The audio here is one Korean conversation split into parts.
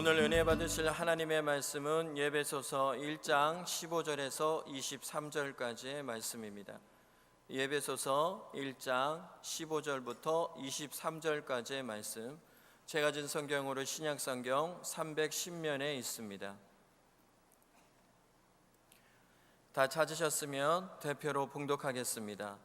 오늘 은혜 받으실 하나님의 말씀은 예배소서 1장 15절에서 23절까지의 말씀입니다. 예배소서 1장 15절부터 23절까지의 말씀, 제가 진 성경으로 신약성경 310면에 있습니다. 다 찾으셨으면 대표로 봉독하겠습니다.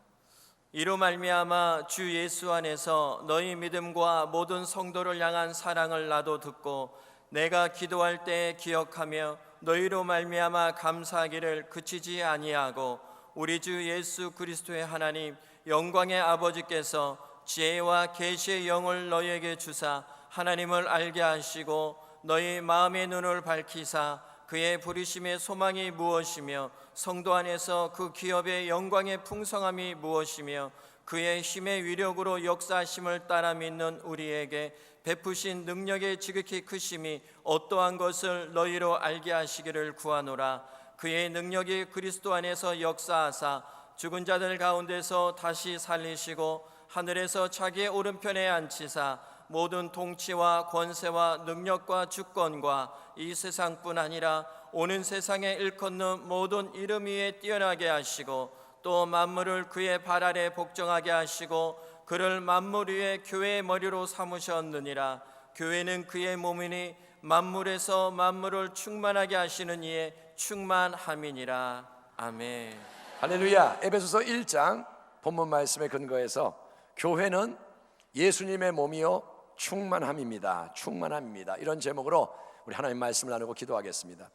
이로 말미암아 주 예수 안에서 너희 믿음과 모든 성도를 향한 사랑을 나도 듣고 내가 기도할 때 기억하며 너희로 말미암아 감사하기를 그치지 아니하고, 우리 주 예수 그리스도의 하나님 영광의 아버지께서 지혜와 계시의 영을 너희에게 주사 하나님을 알게 하시고 너희 마음의 눈을 밝히사 그의 부르심의 소망이 무엇이며 성도 안에서 그 기업의 영광의 풍성함이 무엇이며 그의 힘의 위력으로 역사하심을 따라 믿는 우리에게 베푸신 능력의 지극히 크심이 어떠한 것을 너희로 알게 하시기를 구하노라. 그의 능력이 그리스도 안에서 역사하사 죽은 자들 가운데서 다시 살리시고 하늘에서 자기의 오른편에 앉히사 모든 통치와 권세와 능력과 주권과 이 세상뿐 아니라 오는 세상에 일컫는 모든 이름 위에 뛰어나게 하시고 또 만물을 그의 발 아래 복종하게 하시고 그를 만물 위에 교회의 머리로 삼으셨느니라. 교회는 그의 몸이니 만물에서 만물을 충만하게 하시는 이의 충만함이니라. 아멘. 할렐루야. 에베소서 1장 본문 말씀에 근거해서 교회는 예수님의 몸이요 충만함입니다. 충만함입니다. 이런 제목으로 우리 하나님 말씀을 나누고 기도하겠습니다.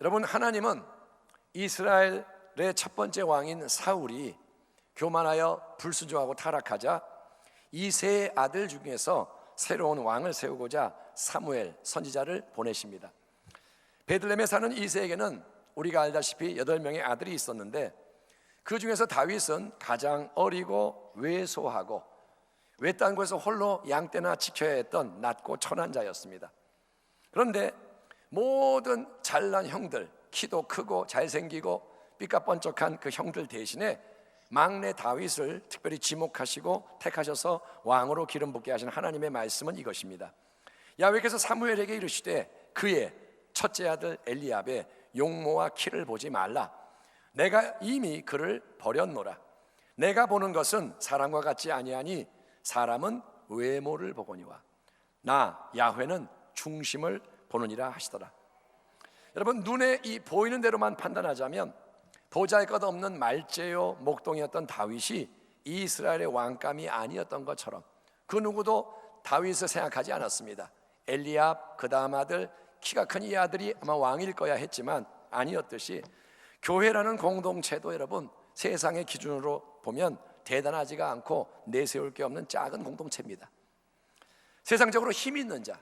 여러분, 하나님은 이스라엘의 첫 번째 왕인 사울이 교만하여 불순종하고 타락하자 이 세 아들 중에서 새로운 왕을 세우고자 사무엘 선지자를 보내십니다. 베들레헴에 사는 이새에게는 우리가 알다시피 8명의 아들이 있었는데 그 중에서 다윗은 가장 어리고 왜소하고 외딴 곳에서 홀로 양떼나 지켜야 했던 낮고 천한 자였습니다. 그런데 모든 잘난 형들, 키도 크고 잘생기고 삐까뻔쩍한 그 형들 대신에 막내 다윗을 특별히 지목하시고 택하셔서 왕으로 기름 붓게 하신 하나님의 말씀은 이것입니다. 야훼께서 사무엘에게 이르시되 그의 첫째 아들 엘리압의 용모와 키를 보지 말라. 내가 이미 그를 버렸노라. 내가 보는 것은 사람과 같지 아니하니 사람은 외모를 보거니와 나 야훼는 중심을 보느니라 하시더라. 여러분, 눈에 이 보이는 대로만 판단하자면 보잘것없는 말재요 목동이었던 다윗이 이스라엘의 왕감이 아니었던 것처럼 그 누구도 다윗을 생각하지 않았습니다. 엘리압 그 다음 아들 키가 큰 이 아들이 아마 왕일 거야 했지만 아니었듯이 교회라는 공동체도 여러분 세상의 기준으로 보면 대단하지가 않고 내세울 게 없는 작은 공동체입니다. 세상적으로 힘 있는 자,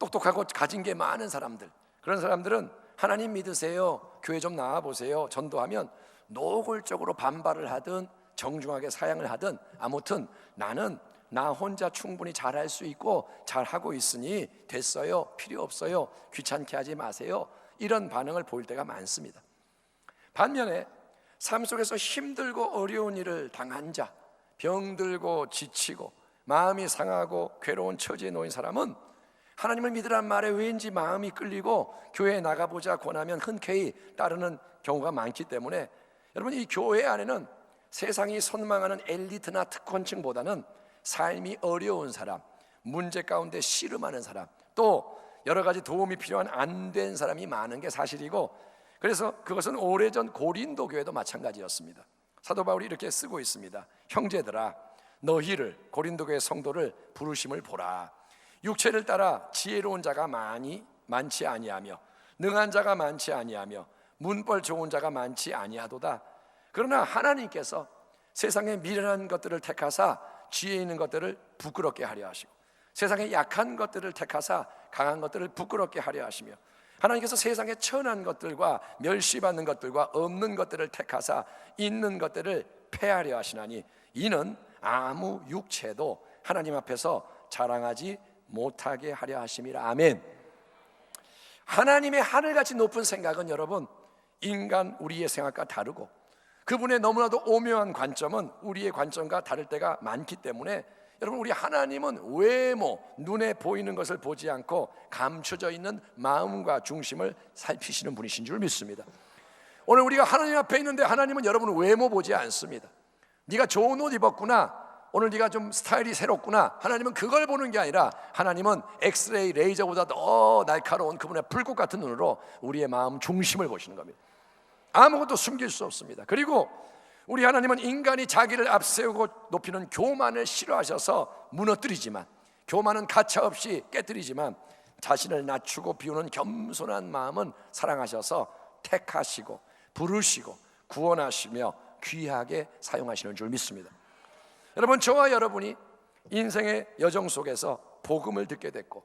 똑똑하고 가진 게 많은 사람들, 그런 사람들은 하나님 믿으세요, 교회 좀 나와보세요 전도하면 노골적으로 반발을 하든 정중하게 사양을 하든 아무튼 나는 나 혼자 충분히 잘할 수 있고 잘하고 있으니 됐어요, 필요 없어요, 귀찮게 하지 마세요, 이런 반응을 보일 때가 많습니다. 반면에 삶 속에서 힘들고 어려운 일을 당한 자, 병들고 지치고 마음이 상하고 괴로운 처지에 놓인 사람은 하나님을 믿으란 말에 왠지 마음이 끌리고 교회에 나가보자 권하면 흔쾌히 따르는 경우가 많기 때문에 여러분, 이 교회 안에는 세상이 선망하는 엘리트나 특권층보다는 삶이 어려운 사람, 문제 가운데 씨름하는 사람, 또 여러 가지 도움이 필요한 안 된 사람이 많은 게 사실이고, 그래서 그것은 오래전 고린도 교회도 마찬가지였습니다. 사도 바울이 이렇게 쓰고 있습니다. 형제들아, 너희를, 고린도 교회 성도를 부르심을 보라. 육체를 따라 지혜로운 자가 많지 아니하며 능한 자가 많지 아니하며 문벌 좋은 자가 많지 아니하도다. 그러나 하나님께서 세상의 미련한 것들을 택하사 지혜 있는 것들을 부끄럽게 하려 하시고 세상의 약한 것들을 택하사 강한 것들을 부끄럽게 하려 하시며 하나님께서 세상의 천한 것들과 멸시받는 것들과 없는 것들을 택하사 있는 것들을 폐하려 하시나니 이는 아무 육체도 하나님 앞에서 자랑하지 못하게 하려 하심이라. 아멘. 하나님의 하늘같이 높은 생각은 여러분 인간 우리의 생각과 다르고 그분의 너무나도 오묘한 관점은 우리의 관점과 다를 때가 많기 때문에 여러분, 우리 하나님은 외모, 눈에 보이는 것을 보지 않고 감춰져 있는 마음과 중심을 살피시는 분이신 줄 믿습니다. 오늘 우리가 하나님 앞에 있는데 하나님은 여러분 외모 보지 않습니다. 네가 좋은 옷 입었구나, 오늘 네가 좀 스타일이 새롭구나, 하나님은 그걸 보는 게 아니라 하나님은 엑스레이 레이저보다 더 날카로운 그분의 불꽃 같은 눈으로 우리의 마음 중심을 보시는 겁니다. 아무것도 숨길 수 없습니다. 그리고 우리 하나님은 인간이 자기를 앞세우고 높이는 교만을 싫어하셔서 무너뜨리지만, 교만은 가차없이 깨뜨리지만, 자신을 낮추고 비우는 겸손한 마음은 사랑하셔서 택하시고 부르시고 구원하시며 귀하게 사용하시는 줄 믿습니다. 여러분, 저와 여러분이 인생의 여정 속에서 복음을 듣게 됐고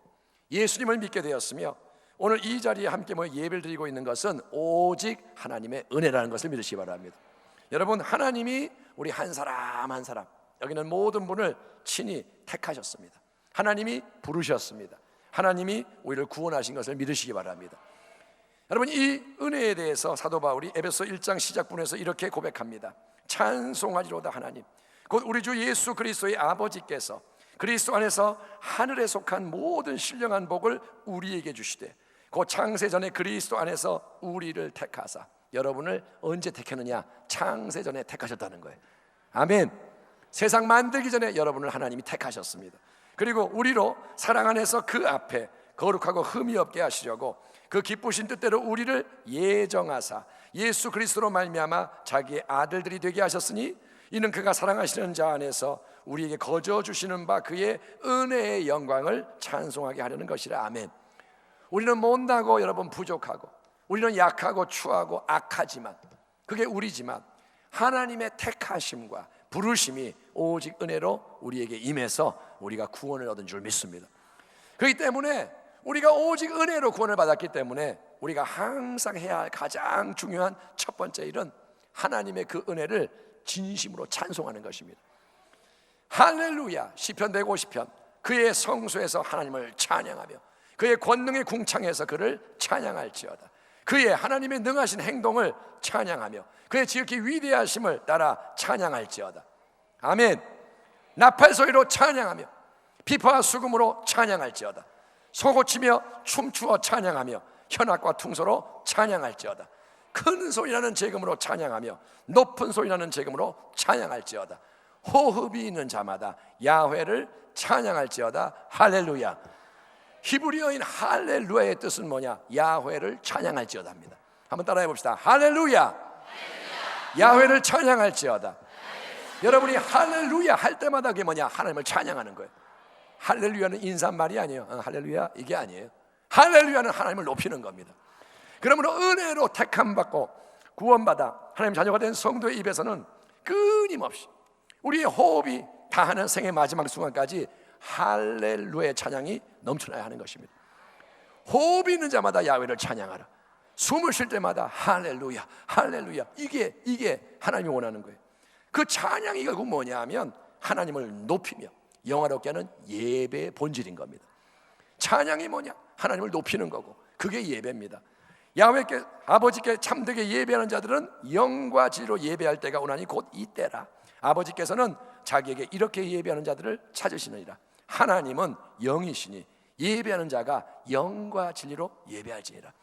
예수님을 믿게 되었으며 오늘 이 자리에 함께 모여 예배를 드리고 있는 것은 오직 하나님의 은혜라는 것을 믿으시기 바랍니다. 여러분, 하나님이 우리 한 사람 한 사람, 여기는 모든 분을 친히 택하셨습니다. 하나님이 부르셨습니다. 하나님이 우리를 구원하신 것을 믿으시기 바랍니다. 여러분, 이 은혜에 대해서 사도 바울이 에베소 1장 시작분에서 이렇게 고백합니다. 찬송하리로다 하나님, 곧 우리 주 예수 그리스도의 아버지께서 그리스도 안에서 하늘에 속한 모든 신령한 복을 우리에게 주시되 곧 창세전에 그리스도 안에서 우리를 택하사. 여러분을 언제 택했느냐? 창세전에 택하셨다는 거예요. 아멘. 세상 만들기 전에 여러분을 하나님이 택하셨습니다. 그리고 우리로 사랑 안에서 그 앞에 거룩하고 흠이 없게 하시려고 그 기쁘신 뜻대로 우리를 예정하사 예수 그리스도로 말미암아 자기의 아들들이 되게 하셨으니 이는 그가 사랑하시는 자 안에서 우리에게 거저 주시는 바 그의 은혜의 영광을 찬송하게 하려는 것이라. 아멘. 우리는 못나고 여러분 부족하고 우리는 약하고 추하고 악하지만, 그게 우리지만 하나님의 택하심과 부르심이 오직 은혜로 우리에게 임해서 우리가 구원을 얻은 줄 믿습니다. 그렇기 때문에 우리가 오직 은혜로 구원을 받았기 때문에 우리가 항상 해야 할 가장 중요한 첫 번째 일은 하나님의 그 은혜를 진심으로 찬송하는 것입니다. 할렐루야. 시편 150편, 그의 성소에서 하나님을 찬양하며 그의 권능의 궁창에서 그를 찬양할지어다. 그의 하나님의 능하신 행동을 찬양하며 그의 지극히 위대하심을 따라 찬양할지어다. 아멘. 나팔 소리로 찬양하며 피파와 수금으로 찬양할지어다. 소고치며 춤추어 찬양하며 현악과 퉁소로 찬양할지어다. 큰 소리나는 재금으로 찬양하며 높은 소리나는 재금으로 찬양할지어다. 호흡이 있는 자마다 야훼를 찬양할지어다. 할렐루야. 히브리어인 할렐루야의 뜻은 뭐냐? 야훼를 찬양할지어다 합니다. 한번 따라해 봅시다. 할렐루야. 야훼를 찬양할지어다. 여러분이 할렐루야 할 때마다 그게 뭐냐? 하나님을 찬양하는 거예요. 할렐루야는 인사말이 아니에요. 할렐루야 이게 아니에요. 할렐루야는 하나님을 높이는 겁니다. 그러므로 은혜로 택함받고 구원받아 하나님 자녀가 된 성도의 입에서는 끊임없이 우리의 호흡이 다하는 생의 마지막 순간까지 할렐루야의 찬양이 넘쳐나야 하는 것입니다. 호흡이 있는 자마다 야훼를 찬양하라. 숨을 쉴 때마다 할렐루야 할렐루야. 이게 하나님이 원하는 거예요. 그 찬양이 결국 뭐냐 하면 하나님을 높이며 영화롭게 하는 예배의 본질인 겁니다. 찬양이 뭐냐? 하나님을 높이는 거고 그게 예배입니다. 야훼께 아버지께 참되게 예배하는 자들은 영과 진리로 예배할 때가 오나니 곧 이때라. 아버지께서는 자기에게 이렇게 예배하는 자들을 찾으시느니라. 하나님은 영이시니 예배하는 자가 영과 진리로 예배할지니라.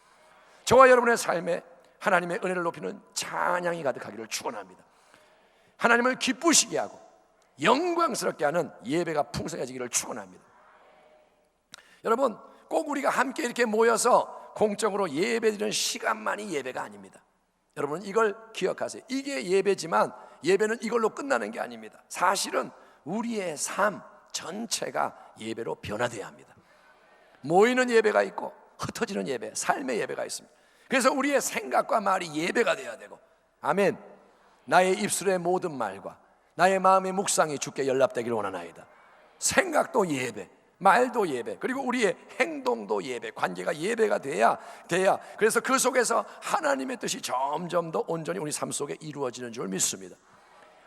저와 여러분의 삶에 하나님의 은혜를 높이는 찬양이 가득하기를 축원합니다. 하나님을 기쁘시게 하고 영광스럽게 하는 예배가 풍성해지기를 축원합니다. 여러분, 꼭 우리가 함께 이렇게 모여서 공적으로 예배드리는 시간만이 예배가 아닙니다. 여러분 이걸 기억하세요. 이게 예배지만 예배는 이걸로 끝나는 게 아닙니다. 사실은 우리의 삶 전체가 예배로 변화되어야 합니다. 모이는 예배가 있고 흩어지는 예배, 삶의 예배가 있습니다. 그래서 우리의 생각과 말이 예배가 되어야 되고, 아멘. 나의 입술의 모든 말과 나의 마음의 묵상이 주께 연락되기를 원하나이다. 생각도 예배, 말도 예배, 그리고 우리의 행동도 예배, 관계가 예배가 돼야. 그래서 그 속에서 하나님의 뜻이 점점 더 온전히 우리 삶 속에 이루어지는 줄 믿습니다.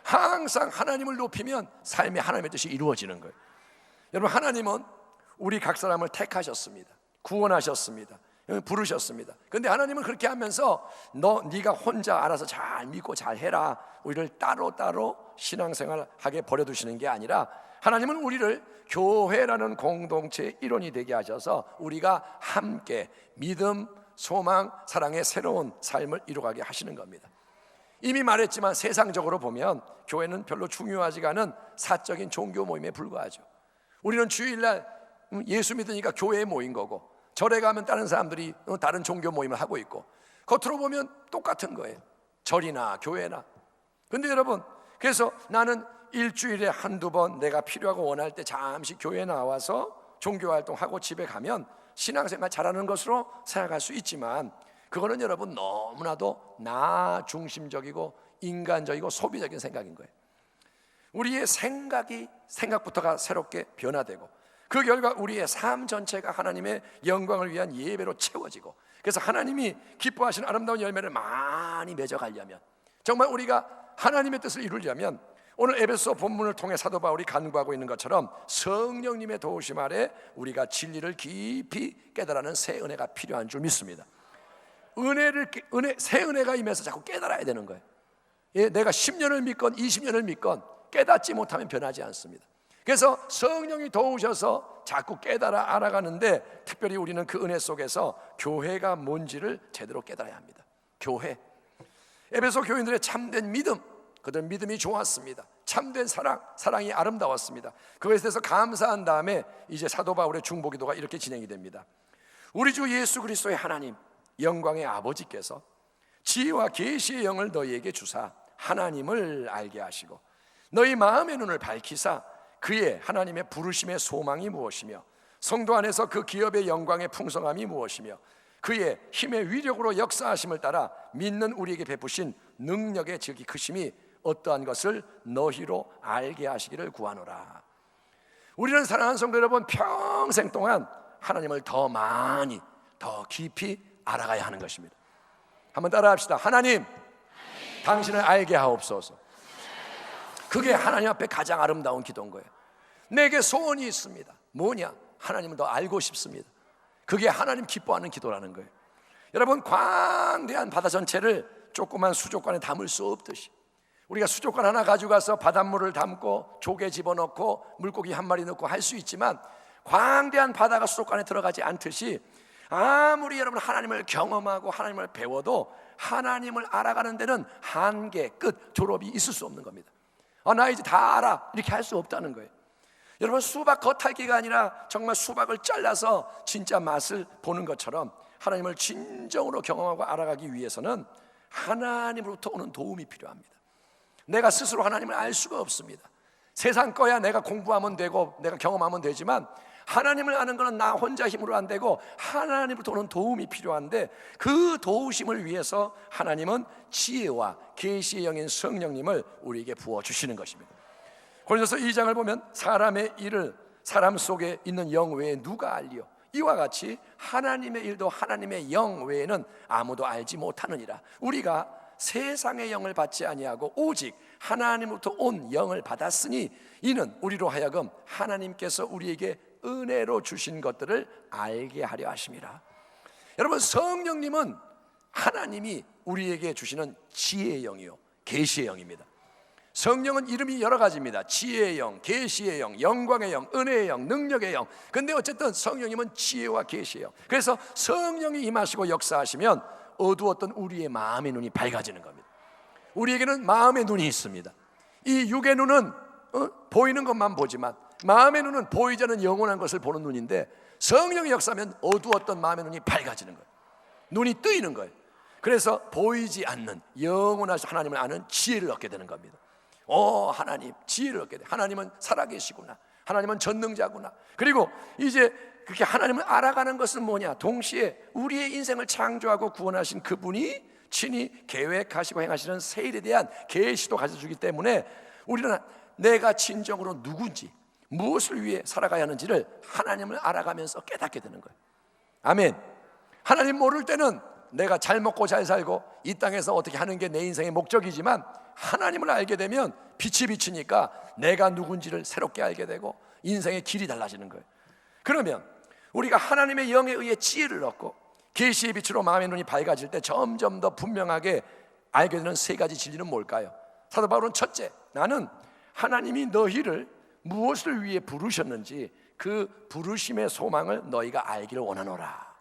항상 하나님을 높이면 삶에 하나님의 뜻이 이루어지는 거예요. 여러분, 하나님은 우리 각 사람을 택하셨습니다. 구원하셨습니다. 부르셨습니다. 그런데 하나님은 그렇게 하면서 네가 혼자 알아서 잘 믿고 잘 해라, 우리를 따로따로 신앙생활하게 버려두시는 게 아니라 하나님은 우리를 교회라는 공동체의 일원이 되게 하셔서 우리가 함께 믿음, 소망, 사랑의 새로운 삶을 이루어가게 하시는 겁니다. 이미 말했지만 세상적으로 보면 교회는 별로 중요하지가 않은 사적인 종교 모임에 불과하죠. 우리는 주일날 예수 믿으니까 교회에 모인 거고, 절에 가면 다른 사람들이 다른 종교 모임을 하고 있고, 겉으로 보면 똑같은 거예요. 절이나 교회나. 근데 여러분, 그래서 나는 일주일에 한두 번 내가 필요하고 원할 때 잠시 교회에 나와서 종교활동하고 집에 가면 신앙생활 잘하는 것으로 생각할 수 있지만, 그거는 여러분 너무나도 나 중심적이고 인간적이고 소비적인 생각인 거예요. 우리의 생각부터가 새롭게 변화되고, 그 결과 우리의 삶 전체가 하나님의 영광을 위한 예배로 채워지고, 그래서 하나님이 기뻐하시는 아름다운 열매를 많이 맺어가려면, 정말 우리가 하나님의 뜻을 이루려면, 오늘 에베소 본문을 통해 사도 바울이 간구하고 있는 것처럼 성령님의 도우심 아래 우리가 진리를 깊이 깨달아는 새 은혜가 필요한 줄 믿습니다. 새 은혜가 임해서 자꾸 깨달아야 되는 거예요. 내가 10년을 믿건 20년을 믿건 깨닫지 못하면 변하지 않습니다. 그래서 성령이 도우셔서 자꾸 깨달아 알아가는데, 특별히 우리는 그 은혜 속에서 교회가 뭔지를 제대로 깨달아야 합니다. 교회, 에베소 교인들의 참된 믿음, 그들 믿음이 좋았습니다. 참된 사랑이 아름다웠습니다. 그것에 대해서 감사한 다음에 이제 사도 바울의 중보기도가 이렇게 진행이 됩니다. 우리 주 예수 그리스도의 하나님, 영광의 아버지께서 지혜와 계시의 영을 너희에게 주사 하나님을 알게 하시고, 너희 마음의 눈을 밝히사 그의 하나님의 부르심의 소망이 무엇이며, 성도 안에서 그 기업의 영광의 풍성함이 무엇이며, 그의 힘의 위력으로 역사하심을 따라 믿는 우리에게 베푸신 능력의 지극히 크심이 어떠한 것을 너희로 알게 하시기를 구하노라. 우리는 사랑하는 성도 여러분, 평생 동안 하나님을 더 많이, 더 깊이 알아가야 하는 것입니다. 한번 따라합시다. 하나님, 당신을 알게 하옵소서. 그게 하나님 앞에 가장 아름다운 기도인 거예요. 내게 소원이 있습니다. 뭐냐? 하나님을 더 알고 싶습니다. 그게 하나님 기뻐하는 기도라는 거예요. 여러분, 광대한 바다 전체를 조그만 수족관에 담을 수 없듯이, 우리가 수족관 하나 가져가서 바닷물을 담고 조개 집어넣고 물고기 한 마리 넣고 할 수 있지만, 광대한 바다가 수족관에 들어가지 않듯이 아무리 여러분 하나님을 경험하고 하나님을 배워도 하나님을 알아가는 데는 한계, 끝, 졸업이 있을 수 없는 겁니다. 나 이제 다 알아, 이렇게 할 수 없다는 거예요. 여러분, 수박 겉핥기가 아니라 정말 수박을 잘라서 진짜 맛을 보는 것처럼 하나님을 진정으로 경험하고 알아가기 위해서는 하나님으로부터 오는 도움이 필요합니다. 내가 스스로 하나님을 알 수가 없습니다. 세상 거야 내가 공부하면 되고 내가 경험하면 되지만, 하나님을 아는 것은 나 혼자 힘으로 안 되고 하나님으로부터 오는 도움이 필요한데, 그 도우심을 위해서 하나님은 지혜와 계시의 영인 성령님을 우리에게 부어주시는 것입니다. 고린도서 2장을 보면 사람의 일을 사람 속에 있는 영 외에 누가 알리요? 이와 같이 하나님의 일도 하나님의 영 외에는 아무도 알지 못하느니라. 우리가 세상의 영을 받지 아니하고 오직 하나님으로부터 온 영을 받았으니, 이는 우리로 하여금 하나님께서 우리에게 은혜로 주신 것들을 알게 하려 하심이라. 여러분, 성령님은 하나님이 우리에게 주시는 지혜의 영이요 계시의 영입니다. 성령은 이름이 여러 가지입니다. 지혜의 영, 계시의 영, 영광의 영, 은혜의 영, 능력의 영. 근데 어쨌든 성령님은 지혜와 계시의 영. 그래서 성령이 임하시고 역사하시면 어두웠던 우리의 마음의 눈이 밝아지는 겁니다. 우리에게는 마음의 눈이 있습니다. 이 육의 눈은 보이는 것만 보지만, 마음의 눈은 보이지 않는 영원한 것을 보는 눈인데, 성령이 역사하면 어두웠던 마음의 눈이 밝아지는 거예요. 눈이 뜨이는 거예요. 그래서 보이지 않는 영원하신 하나님을 아는 지혜를 얻게 되는 겁니다. 하나님, 지혜를 얻게 돼. 하나님은 살아계시구나, 하나님은 전능자구나. 그리고 이제 그렇게 하나님을 알아가는 것은 뭐냐? 동시에 우리의 인생을 창조하고 구원하신 그분이 친히 계획하시고 행하시는 새 일에 대한 계시도 가져주기 때문에, 우리는 내가 진정으로 누군지, 무엇을 위해 살아가야 하는지를 하나님을 알아가면서 깨닫게 되는 거예요. 아멘. 하나님 모를 때는 내가 잘 먹고 잘 살고 이 땅에서 어떻게 하는 게 내 인생의 목적이지만, 하나님을 알게 되면 빛이 비치니까 내가 누군지를 새롭게 알게 되고 인생의 길이 달라지는 거예요. 그러면 우리가 하나님의 영에 의해 지혜를 얻고 계시의 빛으로 마음의 눈이 밝아질 때 점점 더 분명하게 알게 되는 세 가지 진리는 뭘까요? 사도 바울은 첫째, 나는 하나님이 너희를 무엇을 위해 부르셨는지 그 부르심의 소망을 너희가 알기를 원하노라.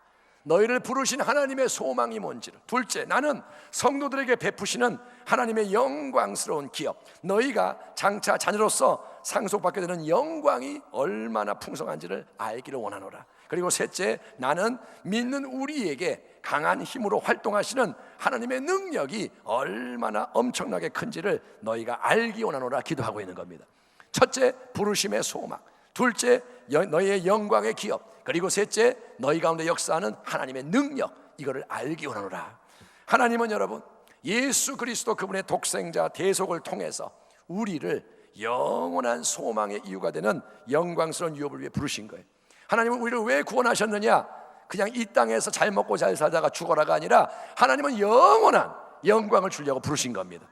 너희를 부르신 하나님의 소망이 뭔지를. 둘째, 나는 성도들에게 베푸시는 하나님의 영광스러운 기업, 너희가 장차 자녀로서 상속받게 되는 영광이 얼마나 풍성한지를 알기를 원하노라. 그리고 셋째, 나는 믿는 우리에게 강한 힘으로 활동하시는 하나님의 능력이 얼마나 엄청나게 큰지를 너희가 알기 원하노라 기도하고 있는 겁니다. 첫째, 부르심의 소망. 둘째, 너희의 영광의 기업. 그리고 셋째, 너희 가운데 역사하는 하나님의 능력, 이거를 알기 원하노라. 하나님은 여러분, 예수 그리스도 그분의 독생자 대속을 통해서 우리를 영원한 소망의 이유가 되는 영광스러운 유업을 위해 부르신 거예요. 하나님은 우리를 왜 구원하셨느냐? 그냥 이 땅에서 잘 먹고 잘 살다가 죽어라가 아니라 하나님은 영원한 영광을 주려고 부르신 겁니다.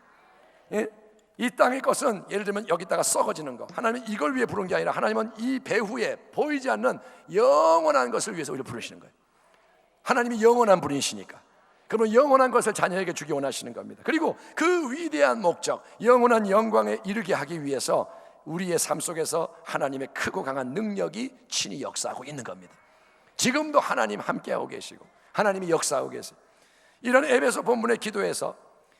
예? 이 땅의 것은 예를 들면 여기다가 썩어지는 거, 하나님은 이걸 위해 부른 게 아니라 하나님은 이 배후에 보이지 않는 영원한 것을 위해서 우리를 부르시는 거예요. 하나님이 영원한 분이시니까. 그러면 영원한 것을 자녀에게 주기 원하시는 겁니다. 그리고 그 위대한 목적, 영원한 영광에 이르게 하기 위해서 우리의 삶 속에서 하나님의 크고 강한 능력이 친히 역사하고 있는 겁니다. 지금도 하나님 함께하고 계시고 하나님이 역사하고 계세요. 이런 에베소 본문의 기도에서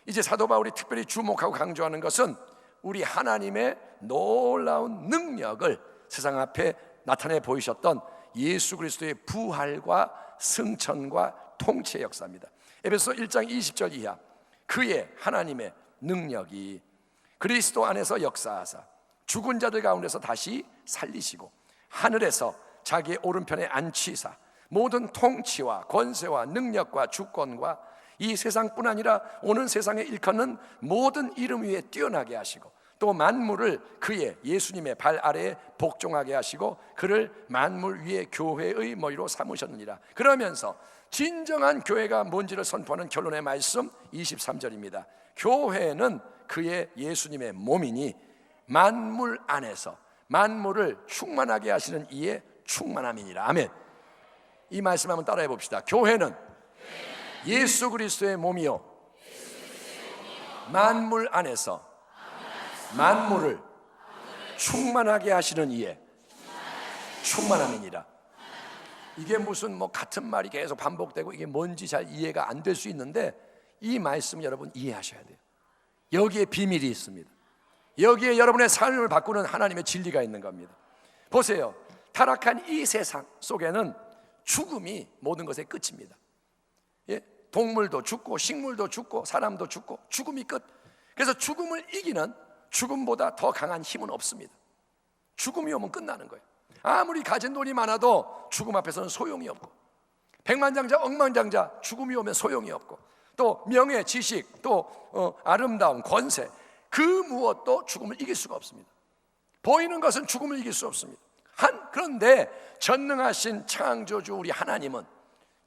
이제 사도 바울이 특별히 주목하고 강조하는 것은 우리 하나님의 놀라운 능력을 세상 앞에 나타내 보이셨던 예수 그리스도의 부활과 승천과 통치의 역사입니다. 에베소 1장 20절 이하, 그의 하나님의 능력이 그리스도 안에서 역사하사 죽은 자들 가운데서 다시 살리시고 하늘에서 자기의 오른편에 앉히사 모든 통치와 권세와 능력과 주권과 이 세상뿐 아니라 오는 세상에 일컫는 모든 이름 위에 뛰어나게 하시고 또 만물을 그의 예수님의 발 아래에 복종하게 하시고 그를 만물 위에 교회의 머리로 삼으셨느니라. 그러면서 진정한 교회가 뭔지를 선포하는 결론의 말씀 23절입니다. 교회는 그의 예수님의 몸이니 만물 안에서 만물을 충만하게 하시는 이의 충만함이니라. 아멘. 이 말씀 한번 따라해 봅시다. 교회는 예수 그리스도의 몸이요 만물 안에서 만물을 충만하게 하시는 이의 충만함이니라. 이게 무슨 같은 말이 계속 반복되고 이게 뭔지 잘 이해가 안 될 수 있는데 이 말씀 여러분 이해하셔야 돼요. 여기에 비밀이 있습니다. 여기에 여러분의 삶을 바꾸는 하나님의 진리가 있는 겁니다. 보세요. 타락한 이 세상 속에는 죽음이 모든 것의 끝입니다. 예? 동물도 죽고 식물도 죽고 사람도 죽고 죽음이 끝. 그래서 죽음을 이기는 죽음보다 더 강한 힘은 없습니다. 죽음이 오면 끝나는 거예요. 아무리 가진 돈이 많아도 죽음 앞에서는 소용이 없고 백만장자 억만장자 죽음이 오면 소용이 없고 또 명예, 지식, 또 아름다움, 권세 그 무엇도 죽음을 이길 수가 없습니다. 보이는 것은 죽음을 이길 수 없습니다. 그런데 전능하신 창조주 우리 하나님은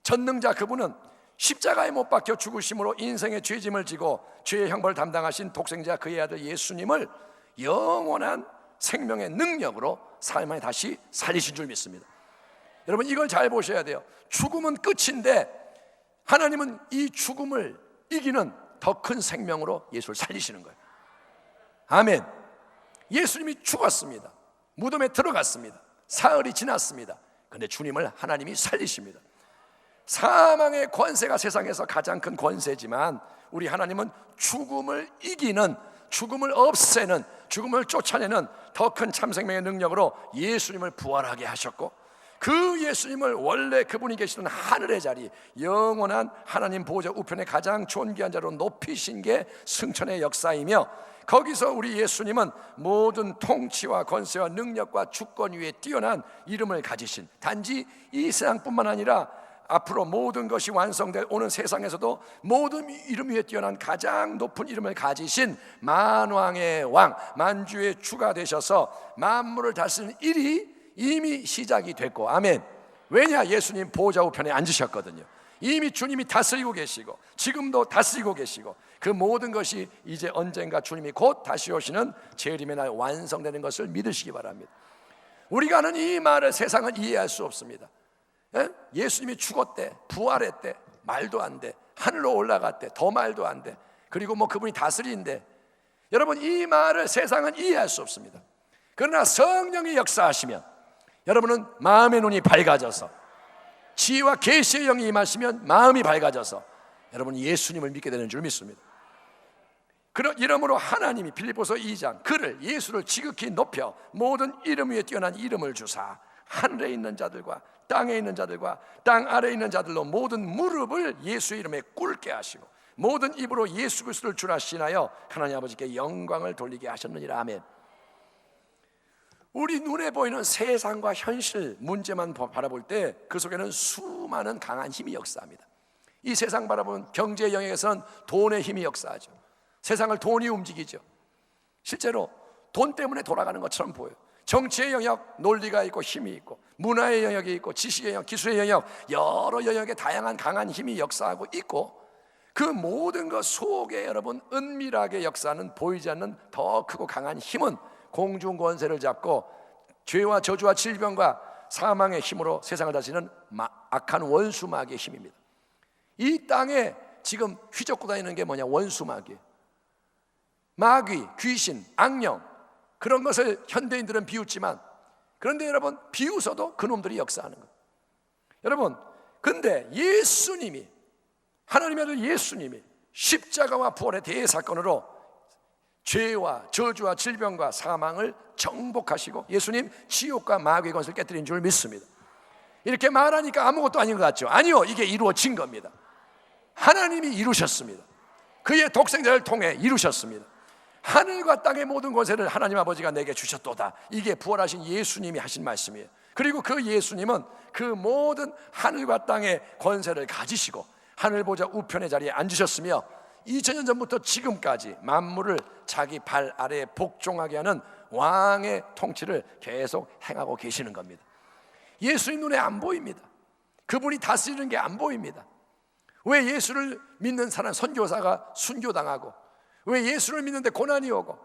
전능자 그분은 십자가에 못 박혀 죽으심으로 인생의 죄짐을 지고 죄의 형벌을 담당하신 독생자 그의 아들 예수님을 영원한 생명의 능력으로 삶 안에 다시 살리신 줄 믿습니다. 여러분 이걸 잘 보셔야 돼요. 죽음은 끝인데 하나님은 이 죽음을 이기는 더 큰 생명으로 예수를 살리시는 거예요. 아멘. 예수님이 죽었습니다. 무덤에 들어갔습니다. 사흘이 지났습니다. 그런데 주님을 하나님이 살리십니다. 사망의 권세가 세상에서 가장 큰 권세지만 우리 하나님은 죽음을 이기는, 죽음을 없애는, 죽음을 쫓아내는 더 큰 참생명의 능력으로 예수님을 부활하게 하셨고 그 예수님을 원래 그분이 계시던 하늘의 자리 영원한 하나님 보좌 우편에 가장 존귀한 자로 높이신 게 승천의 역사이며 거기서 우리 예수님은 모든 통치와 권세와 능력과 주권 위에 뛰어난 이름을 가지신 단지 이 세상뿐만 아니라 앞으로 모든 것이 완성될 오는 세상에서도 모든 이름 위에 뛰어난 가장 높은 이름을 가지신 만왕의 왕 만주의 주가 되셔서 만물을 다스리는 일이 이미 시작이 됐고 아멘. 왜냐? 예수님 보좌 우편에 앉으셨거든요. 이미 주님이 다스리고 계시고 지금도 다스리고 계시고 그 모든 것이 이제 언젠가 주님이 곧 다시 오시는 재림의 날 완성되는 것을 믿으시기 바랍니다. 우리가 하는 이 말을 세상은 이해할 수 없습니다. 예수님이 죽었대, 부활했대, 말도 안 돼. 하늘로 올라갔대, 더 말도 안 돼. 그리고 그분이 다스린대. 여러분 이 말을 세상은 이해할 수 없습니다. 그러나 성령이 역사하시면 여러분은 마음의 눈이 밝아져서, 지혜와 계시의 영이 임하시면 마음이 밝아져서 여러분 예수님을 믿게 되는 줄 믿습니다. 이러므로 하나님이 빌립보서 2장 그를, 예수를 지극히 높여 모든 이름 위에 뛰어난 이름을 주사 하늘에 있는 자들과 땅에 있는 자들과 땅 아래에 있는 자들로 모든 무릎을 예수의 이름에 꿇게 하시고 모든 입으로 예수 그리스도를 주라 시인하여 하나님 아버지께 영광을 돌리게 하셨느니라. 아멘. 우리 눈에 보이는 세상과 현실 문제만 바라볼 때 그 속에는 수많은 강한 힘이 역사합니다. 이 세상 바라보면 경제 영역에서는 돈의 힘이 역사하죠. 세상을 돈이 움직이죠. 실제로 돈 때문에 돌아가는 것처럼 보여요. 정치의 영역, 논리가 있고 힘이 있고, 문화의 영역이 있고, 지식의 영역, 기술의 영역, 여러 영역에 다양한 강한 힘이 역사하고 있고, 그 모든 것 속에 여러분 은밀하게 역사하는 보이지 않는 더 크고 강한 힘은 공중 권세를 잡고 죄와 저주와 질병과 사망의 힘으로 세상을 다스리는 악한 원수 마귀의 힘입니다. 이 땅에 지금 휘젓고 다니는 게 뭐냐? 원수 마귀예요. 마귀, 귀신, 악령, 그런 것을 현대인들은 비웃지만, 그런데 여러분 비웃어도 그놈들이 역사하는 거예요. 여러분, 근데 예수님이, 하나님의 아들 예수님이 십자가와 부활의 대사건으로 죄와 저주와 질병과 사망을 정복하시고 예수님 지옥과 마귀의 권세를 깨뜨린 줄 믿습니다. 이렇게 말하니까 아무것도 아닌 것 같죠? 아니요, 이게 이루어진 겁니다. 하나님이 이루셨습니다. 그의 독생자를 통해 이루셨습니다. 하늘과 땅의 모든 권세를 하나님 아버지가 내게 주셨도다. 이게 부활하신 예수님이 하신 말씀이에요. 그리고 그 예수님은 그 모든 하늘과 땅의 권세를 가지시고 하늘 보좌 우편의 자리에 앉으셨으며 2000년 전부터 지금까지 만물을 자기 발 아래에 복종하게 하는 왕의 통치를 계속 행하고 계시는 겁니다. 예수님 눈에 안 보입니다. 그분이 다스리는 게 안 보입니다. 왜 예수를 믿는 사람, 선교사가 순교당하고, 왜 예수를 믿는데 고난이 오고,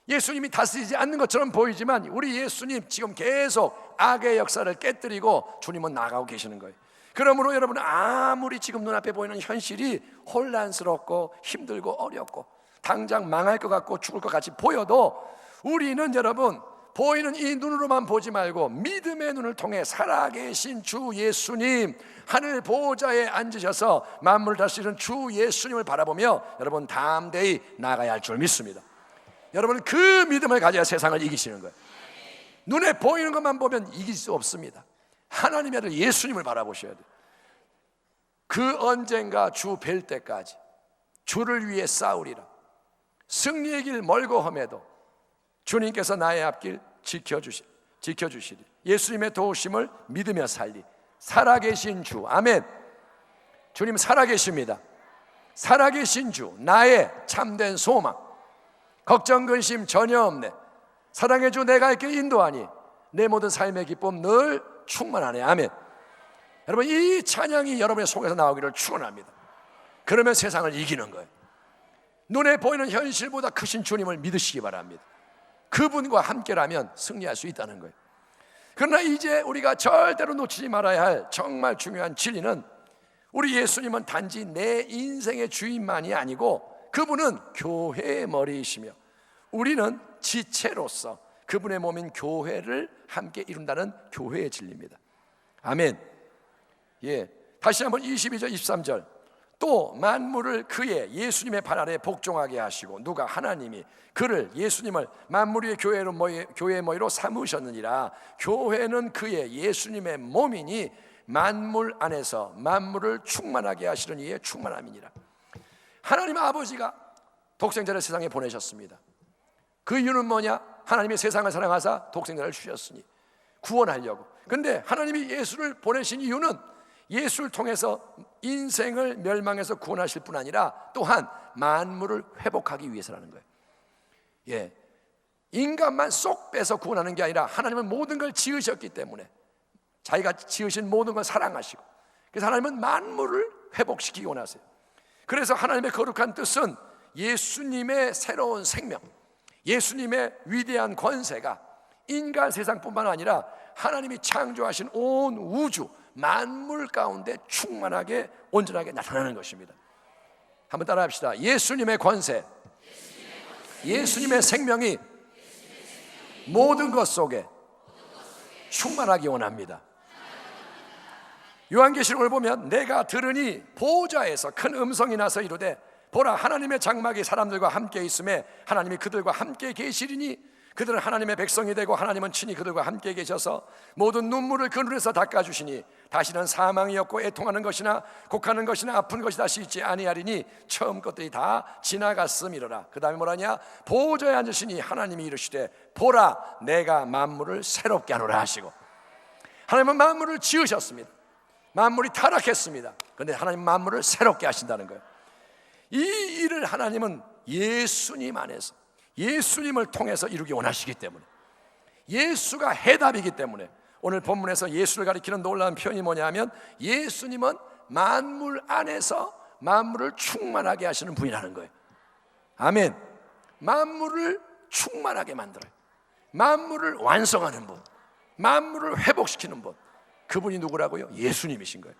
예수님이 다스리지 않는 것처럼 보이지만 우리 예수님 지금 계속 악의 역사를 깨뜨리고 주님은 나가고 계시는 거예요. 그러므로 여러분, 아무리 지금 눈앞에 보이는 현실이 혼란스럽고 힘들고 어렵고 당장 망할 것 같고 죽을 것 같이 보여도 우리는 여러분 보이는 이 눈으로만 보지 말고 믿음의 눈을 통해 살아계신 주 예수님, 하늘 보좌에 앉으셔서 만물을 다스리는 주 예수님을 바라보며 여러분 담대히 나아가야 할 줄 믿습니다. 여러분 그 믿음을 가져야 세상을 이기시는 거예요. 눈에 보이는 것만 보면 이길 수 없습니다. 하나님의 아들 예수님을 바라보셔야 돼요. 그 언젠가 주 뵐 때까지 주를 위해 싸우리라. 승리의 길 멀고 험해도 주님께서 나의 앞길 지켜주시리. 예수님의 도우심을 믿으며 살리. 살아계신 주, 아멘. 주님 살아계십니다. 살아계신 주, 나의 참된 소망, 걱정 근심 전혀 없네. 사랑의 주 내가 갈 길 인도하니 내 모든 삶의 기쁨 늘 충만하네. 아멘. 여러분 이 찬양이 여러분의 속에서 나오기를 축원합니다. 그러면 세상을 이기는 거예요. 눈에 보이는 현실보다 크신 주님을 믿으시기 바랍니다. 그분과 함께라면 승리할 수 있다는 거예요. 그러나 이제 우리가 절대로 놓치지 말아야 할 정말 중요한 진리는, 우리 예수님은 단지 내 인생의 주인만이 아니고 그분은 교회의 머리이시며 우리는 지체로서 그분의 몸인 교회를 함께 이룬다는 교회의 진리입니다. 아멘. 예, 다시 한번 22절 23절 또 만물을 그의 예수님의 발 아래 복종하게 하시고, 누가? 하나님이 그를, 예수님을 만물 위의 교회의 머리로 삼으셨느니라. 교회는 그의 예수님의 몸이니 만물 안에서 만물을 충만하게 하시는 이의 충만함이니라. 하나님 아버지가 독생자를 세상에 보내셨습니다. 그 이유는 뭐냐? 하나님이 세상을 사랑하사 독생자를 주셨으니 구원하려고. 근데 하나님이 예수를 보내신 이유는 예수를 통해서 인생을 멸망에서 구원하실 뿐 아니라 또한 만물을 회복하기 위해서라는 거예요. 예, 인간만 쏙 빼서 구원하는 게 아니라 하나님은 모든 걸 지으셨기 때문에 자기가 지으신 모든 걸 사랑하시고, 그래서 하나님은 만물을 회복시키기 원하세요. 그래서 하나님의 거룩한 뜻은 예수님의 새로운 생명, 예수님의 위대한 권세가 인간 세상뿐만 아니라 하나님이 창조하신 온 우주 만물 가운데 충만하게 온전하게 나타나는 것입니다. 한번 따라합시다. 예수님의 권세, 예수님의 생명이 모든 것 속에 충만하기 원합니다. 요한계시록을 보면 내가 들으니 보호자에서 큰 음성이 나서 이르되 보라 하나님의 장막이 사람들과 함께 있음에 하나님이 그들과 함께 계시리니 그들은 하나님의 백성이 되고 하나님은 친히 그들과 함께 계셔서 모든 눈물을 그 눈에서 닦아주시니 다시는 사망이 없고 애통하는 것이나 곡하는 것이나 아픈 것이 다시 있지 아니하리니 처음 것들이 다 지나갔음이로라. 그 다음에 뭐라냐? 보호자에 앉으시니 하나님이 이르시되 보라 내가 만물을 새롭게 하노라 하시고, 하나님은 만물을 지으셨습니다. 만물이 타락했습니다. 그런데 하나님 만물을 새롭게 하신다는 거예요. 이 일을 하나님은 예수님 안에서, 예수님을 통해서 이루기 원하시기 때문에, 예수가 해답이기 때문에 오늘 본문에서 예수를 가리키는 놀라운 표현이 뭐냐면 예수님은 만물 안에서 만물을 충만하게 하시는 분이라는 거예요. 아멘. 만물을 충만하게 만들어요. 만물을 완성하는 분, 만물을 회복시키는 분, 그분이 누구라고요? 예수님이신 거예요.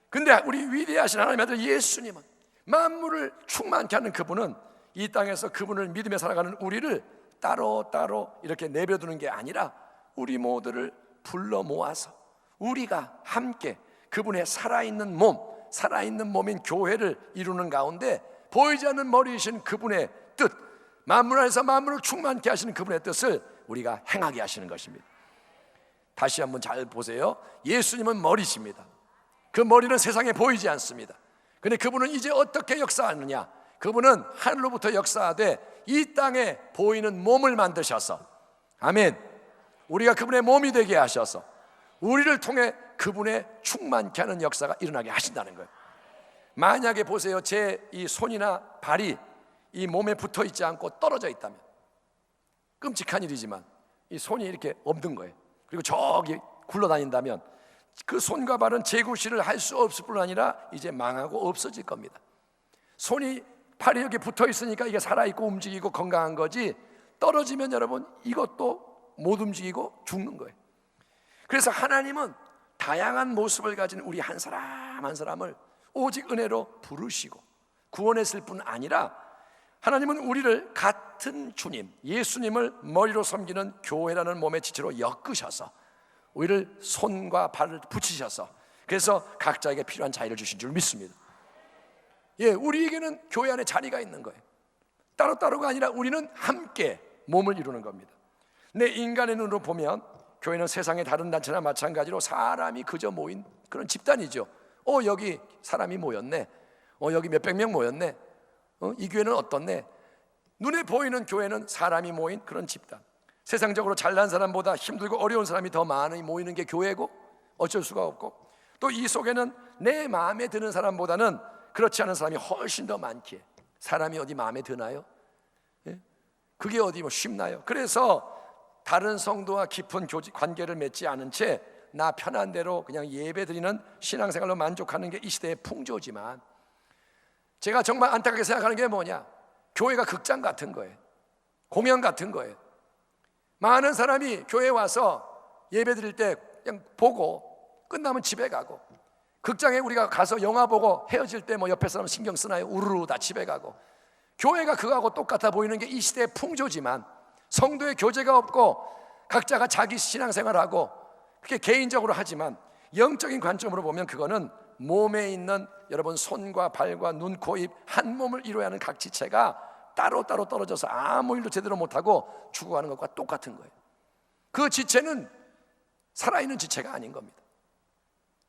근데 우리 위대하신 하나님의 아들 예수님은, 만물을 충만케 하는 그분은 이 땅에서 그분을 믿으며 살아가는 우리를 따로 이렇게 내버려두는 게 아니라 우리 모두를 불러 모아서 우리가 함께 그분의 살아있는 몸, 살아있는 몸인 교회를 이루는 가운데 보이지 않는 머리이신 그분의 뜻, 만물 안에서 만물을 충만케 하시는 그분의 뜻을 우리가 행하게 하시는 것입니다. 다시 한번 잘 보세요. 예수님은 머리십니다. 그 머리는 세상에 보이지 않습니다. 그런데 그분은 이제 어떻게 역사하느냐? 그분은 하늘로부터 역사하되 이 땅에 보이는 몸을 만드셔서, 아멘, 우리가 그분의 몸이 되게 하셔서 우리를 통해 그분의 충만케 하는 역사가 일어나게 하신다는 거예요. 만약에 보세요, 제 이 손이나 발이 이 몸에 붙어 있지 않고 떨어져 있다면, 끔찍한 일이지만 이 손이 이렇게 없는 거예요. 그리고 저기 굴러다닌다면 그 손과 발은 재구시를 할 수 없을 뿐 아니라 이제 망하고 없어질 겁니다. 손이, 팔이 여기 붙어 있으니까 이게 살아있고 움직이고 건강한 거지, 떨어지면 여러분 이것도 못 움직이고 죽는 거예요. 그래서 하나님은 다양한 모습을 가진 우리 한 사람 한 사람을 오직 은혜로 부르시고 구원했을 뿐 아니라 하나님은 우리를 같은 주님, 예수님을 머리로 섬기는 교회라는 몸의 지체로 엮으셔서 우리를 손과 발을 붙이셔서, 그래서 각자에게 필요한 자유를 주신 줄 믿습니다. 예, 우리에게는 교회 안에 자리가 있는 거예요. 따로따로가 아니라 우리는 함께 몸을 이루는 겁니다. 내 인간의 눈으로 보면 교회는 세상의 다른 단체나 마찬가지로 사람이 그저 모인 그런 집단이죠. 여기 사람이 모였네. 여기 몇백 명 모였네. 이 교회는 어떻네. 눈에 보이는 교회는 사람이 모인 그런 집단. 세상적으로 잘난 사람보다 힘들고 어려운 사람이 더 많이 모이는 게 교회고 어쩔 수가 없고, 또 이 속에는 내 마음에 드는 사람보다는 그렇지 않은 사람이 훨씬 더 많기에 사람이 어디 마음에 드나요? 예? 그게 어디 뭐 쉽나요? 그래서 다른 성도와 깊은 관계를 맺지 않은 채 나 편한 대로 그냥 예배 드리는 신앙생활로 만족하는 게 이 시대의 풍조지만, 제가 정말 안타깝게 생각하는 게 뭐냐? 교회가 극장 같은 거예요. 공연 같은 거예요. 많은 사람이 교회에 와서 예배 드릴 때 그냥 보고 끝나면 집에 가고, 극장에 우리가 가서 영화 보고 헤어질 때 뭐 옆에 사람 신경 쓰나요? 우르르 다 집에 가고. 교회가 그거하고 똑같아 보이는 게 이 시대의 풍조지만, 성도의 교제가 없고 각자가 자기 신앙생활하고 그렇게 개인적으로 하지만 영적인 관점으로 보면 그거는 몸에 있는 여러분 손과 발과 눈, 코, 입 한 몸을 이루어야 하는 각 지체가 따로따로 떨어져서 아무 일도 제대로 못하고 죽어가는 것과 똑같은 거예요. 그 지체는 살아있는 지체가 아닌 겁니다.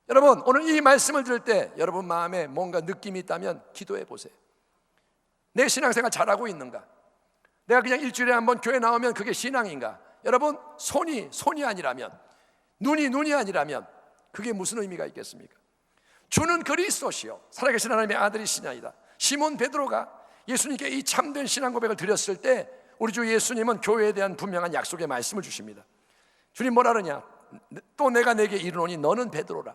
여러분, 오늘 이 말씀을 들을 때 여러분 마음에 뭔가 느낌이 있다면 기도해 보세요. 내 신앙생활 잘하고 있는가? 내가 그냥 일주일에 한번 교회 나오면 그게 신앙인가? 여러분, 손이 아니라면, 눈이 아니라면 그게 무슨 의미가 있겠습니까? 주는 그리스도시요 살아계신 하나님의 아들이시나이다. 시몬 베드로가 예수님께 이 참된 신앙 고백을 드렸을 때 우리 주 예수님은 교회에 대한 분명한 약속의 말씀을 주십니다. 주님 뭐라 그러냐? 또 내가 내게 이르노니 너는 베드로라.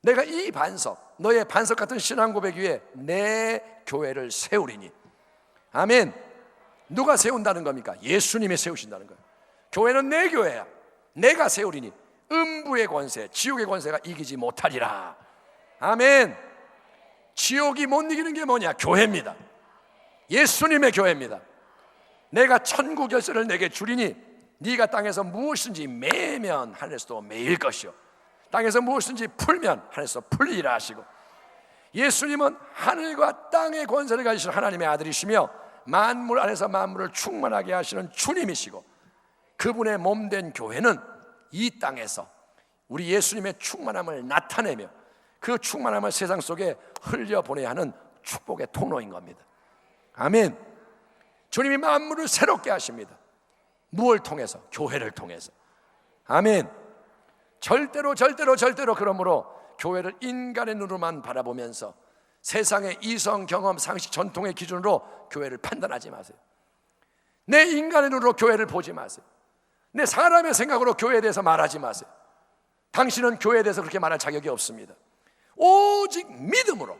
내가 이 반석, 너의 반석 같은 신앙 고백 위에 내 교회를 세우리니. 아멘. 누가 세운다는 겁니까? 예수님이 세우신다는 거예요. 교회는 내 교회야. 내가 세우리니 음부의 권세, 지옥의 권세가 이기지 못하리라. 아멘. 지옥이 못 이기는 게 뭐냐? 교회입니다. 예수님의 교회입니다. 내가 천국 열쇠를 내게 주리니 네가 땅에서 무엇인지 매면 하늘에서도 매일 것이요 땅에서 무엇인지 풀면 하늘에서 풀리라 하시고, 예수님은 하늘과 땅의 권세를 가지신 하나님의 아들이시며 만물 안에서 만물을 충만하게 하시는 주님이시고, 그분의 몸된 교회는 이 땅에서 우리 예수님의 충만함을 나타내며 그 충만함을 세상 속에 흘려보내야 하는 축복의 통로인 겁니다. 아멘. 주님이 만물을 새롭게 하십니다. 무엇을 통해서? 교회를 통해서. 아멘. 절대로 그러므로 교회를 인간의 눈으로만 바라보면서 세상의 이성, 경험, 상식, 전통의 기준으로 교회를 판단하지 마세요. 내 인간의 눈으로 교회를 보지 마세요. 내 사람의 생각으로 교회에 대해서 말하지 마세요. 당신은 교회에 대해서 그렇게 말할 자격이 없습니다. 오직 믿음으로,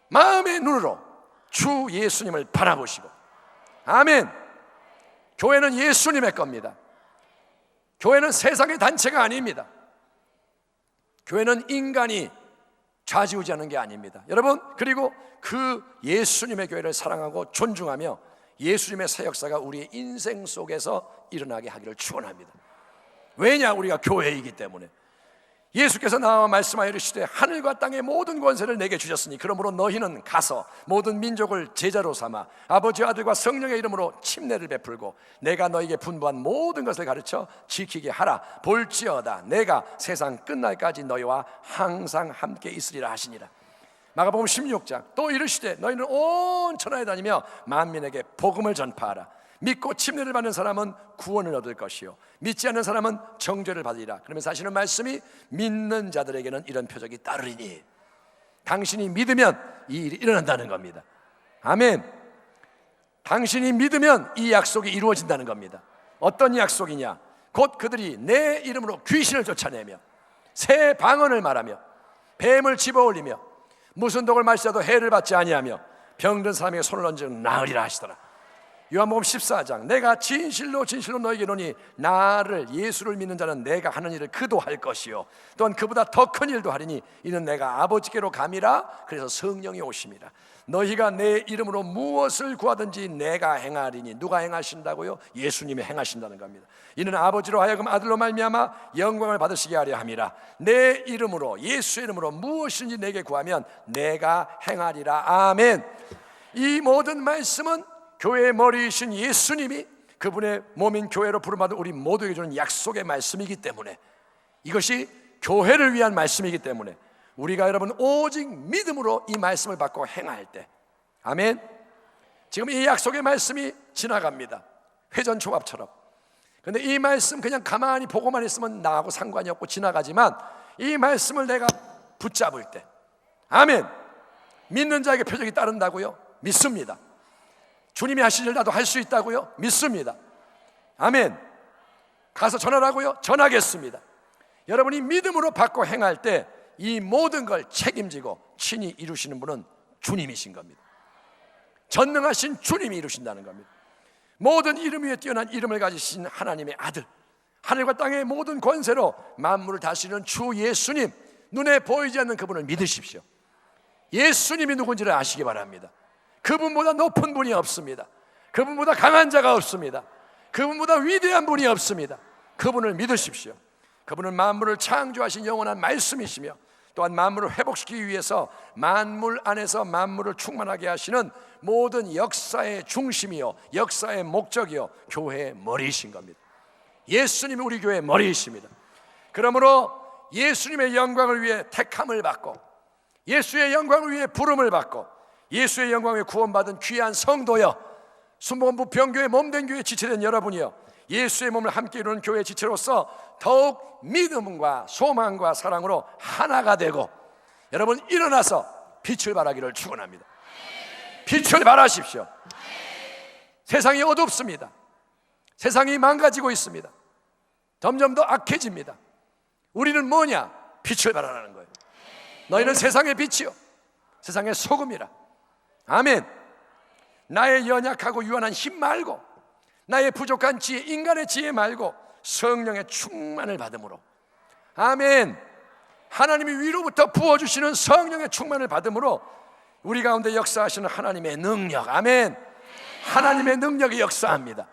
마음의 눈으로 주 예수님을 바라보시고, 아멘. 교회는 예수님의 겁니다. 교회는 세상의 단체가 아닙니다. 교회는 인간이 좌지우지하는 게 아닙니다. 여러분, 그리고 그 예수님의 교회를 사랑하고 존중하며 예수님의 새 역사가 우리의 인생 속에서 일어나게 하기를 축원합니다. 왜냐? 우리가 교회이기 때문에. 예수께서 나와 말씀하여 이르시되 하늘과 땅의 모든 권세를 내게 주셨으니 그러므로 너희는 가서 모든 민족을 제자로 삼아 아버지와 아들과 성령의 이름으로 침례를 베풀고 내가 너희에게 분부한 모든 것을 가르쳐 지키게 하라. 볼지어다 내가 세상 끝날까지 너희와 항상 함께 있으리라 하시니라. 마가복음 16장 또 이르시되 너희는 온 천하에 다니며 만민에게 복음을 전파하라. 믿고 침례를 받는 사람은 구원을 얻을 것이요 믿지 않는 사람은 정죄를 받으리라. 그러면서 하시는 말씀이 믿는 자들에게는 이런 표적이 따르리니, 당신이 믿으면 이 일이 일어난다는 겁니다. 아멘. 당신이 믿으면 이 약속이 이루어진다는 겁니다. 어떤 약속이냐? 곧 그들이 내 이름으로 귀신을 쫓아내며 새 방언을 말하며 뱀을 집어올리며 무슨 독을 마시자도 해를 받지 아니하며 병든 사람에게 손을 얹으면 나으리라 하시더라. 요한복음 14장 내가 진실로 너에게 이르노니 나를 예수를 믿는 자는 내가 하는 일을 그도 할 것이요 또한 그보다 더 큰 일도 하리니 이는 내가 아버지께로 감이라. 그래서 성령이 오심이라. 너희가 내 이름으로 무엇을 구하든지 내가 행하리니. 누가 행하신다고요? 예수님이 행하신다는 겁니다. 이는 아버지로 하여금 아들로 말미암아 영광을 받으시게 하려 함이라. 내 이름으로, 예수의 이름으로 무엇인지 내게 구하면 내가 행하리라. 아멘. 이 모든 말씀은 교회의 머리이신 예수님이 그분의 몸인 교회로 부름받은 우리 모두에게 주는 약속의 말씀이기 때문에, 이것이 교회를 위한 말씀이기 때문에 우리가 여러분 오직 믿음으로 이 말씀을 받고 행할 때, 아멘. 지금 이 약속의 말씀이 지나갑니다. 회전초밥처럼. 그런데 이 말씀 그냥 가만히 보고만 있으면 나하고 상관이 없고 지나가지만 이 말씀을 내가 붙잡을 때, 아멘. 믿는 자에게 표적이 따른다고요? 믿습니다. 주님이 하신 일 나도 할 수 있다고요? 믿습니다. 아멘. 가서 전하라고요? 전하겠습니다. 여러분이 믿음으로 받고 행할 때 이 모든 걸 책임지고 친히 이루시는 분은 주님이신 겁니다. 전능하신 주님이 이루신다는 겁니다. 모든 이름 위에 뛰어난 이름을 가지신 하나님의 아들, 하늘과 땅의 모든 권세로 만물을 다스리는 주 예수님, 눈에 보이지 않는 그분을 믿으십시오. 예수님이 누군지를 아시기 바랍니다. 그분보다 높은 분이 없습니다. 그분보다 강한 자가 없습니다. 그분보다 위대한 분이 없습니다. 그분을 믿으십시오. 그분은 만물을 창조하신 영원한 말씀이시며 또한 만물을 회복시키기 위해서 만물 안에서 만물을 충만하게 하시는 모든 역사의 중심이요 역사의 목적이요 교회의 머리이신 겁니다. 예수님이 우리 교회의 머리이십니다. 그러므로 예수님의 영광을 위해 택함을 받고 예수의 영광을 위해 부름을 받고 예수의 영광에 구원받은 귀한 성도여, 순복음부 병교회 몸된 교회 지체된 여러분이여, 예수의 몸을 함께 이루는 교회 지체로서 더욱 믿음과 소망과 사랑으로 하나가 되고 여러분 일어나서 빛을 발하기를 축원합니다. 빛을 발하십시오. 세상이 어둡습니다. 세상이 망가지고 있습니다. 점점 더 악해집니다. 우리는 뭐냐? 빛을 발하라는 거예요. 너희는 세상의 빛이요 세상의 소금이라. 아멘. 나의 연약하고 유한한 힘 말고 나의 부족한 지혜, 인간의 지혜 말고 성령의 충만을 받음으로, 아멘. 하나님이 위로부터 부어주시는 성령의 충만을 받음으로 우리 가운데 역사하시는 하나님의 능력, 아멘. 하나님의 능력이 역사합니다.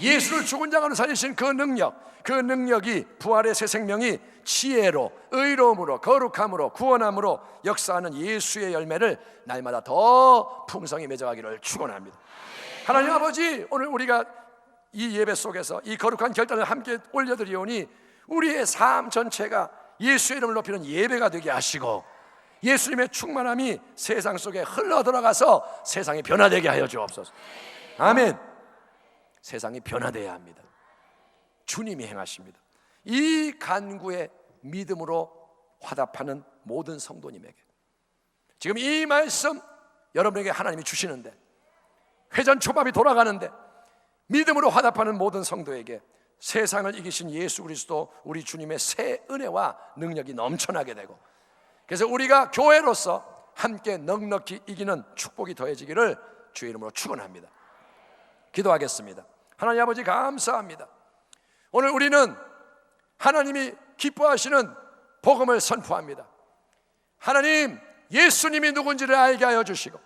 예수를 죽은 자 가운데 살리신 그 능력이 부활의 새 생명이 지혜로, 의로움으로, 거룩함으로, 구원함으로 역사하는 예수의 열매를 날마다 더 풍성히 맺어가기를 축원합니다. 하나님 아버지, 오늘 우리가 이 예배 속에서 이 거룩한 결단을 함께 올려드리오니 우리의 삶 전체가 예수의 이름을 높이는 예배가 되게 하시고 예수님의 충만함이 세상 속에 흘러들어가서 세상이 변화되게 하여 주옵소서. 아멘. 세상이 변화되어야 합니다. 주님이 행하십니다. 이 간구에 믿음으로 화답하는 모든 성도님에게 지금 이 말씀 여러분에게 하나님이 주시는데, 회전 초밥이 돌아가는데 믿음으로 화답하는 모든 성도에게 세상을 이기신 예수 그리스도 우리 주님의 새 은혜와 능력이 넘쳐나게 되고, 그래서 우리가 교회로서 함께 넉넉히 이기는 축복이 더해지기를 주의 이름으로 축원합니다. 기도하겠습니다. 하나님 아버지, 감사합니다. 오늘 우리는 하나님이 기뻐하시는 복음을 선포합니다. 하나님, 예수님이 누군지를 알게 하여 주시고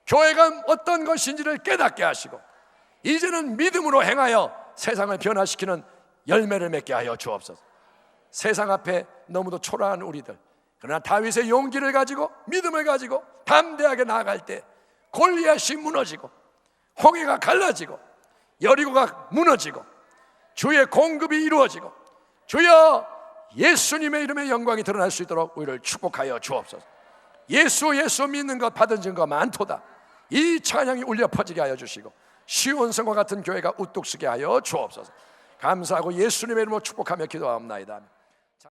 교회가 어떤 것인지를 깨닫게 하시고 이제는 믿음으로 행하여 세상을 변화시키는 열매를 맺게 하여 주옵소서. 세상 앞에 너무도 초라한 우리들, 그러나 다윗의 용기를 가지고 믿음을 가지고 담대하게 나아갈 때 골리앗이 무너지고 홍해가 갈라지고 여리고가 무너지고 주의 공급이 이루어지고 주여 예수님의 이름의 영광이 드러날 수 있도록 우리를 축복하여 주옵소서. 예수 믿는 것 받은 증거 많도다. 이 찬양이 울려 퍼지게 하여 주시고 시온성과 같은 교회가 우뚝 서게 하여 주옵소서. 감사하고 예수님의 이름으로 축복하며 기도하옵나이다.